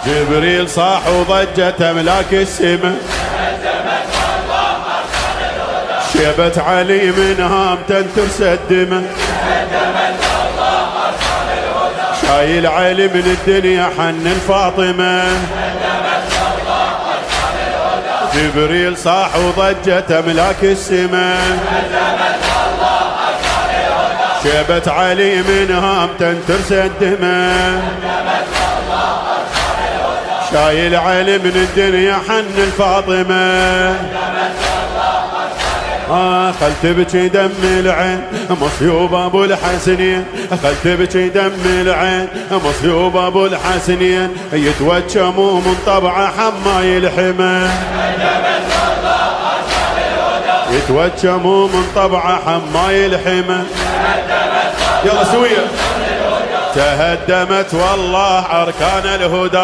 جبريل صاح وضجت املاك السما، شيبة علي من هام تنترس الدمى، شايل علي من الدنيا حن الفاطمة. جبريل صاح وضجت املاك السما، شيبة علي من هام تنترس الدمى، شايل علي من الدنيا حن الفاطمة. خل تبكي دم العين مصيوب ابو الحسنين، خل تبكي دم العين مصيوب ابو الحسنين، يتوجموا من طبعه حماي الحمى، يتوجموا من طبعه حماي الحمى. يلا سوية. تهدمت والله اركان الهدى.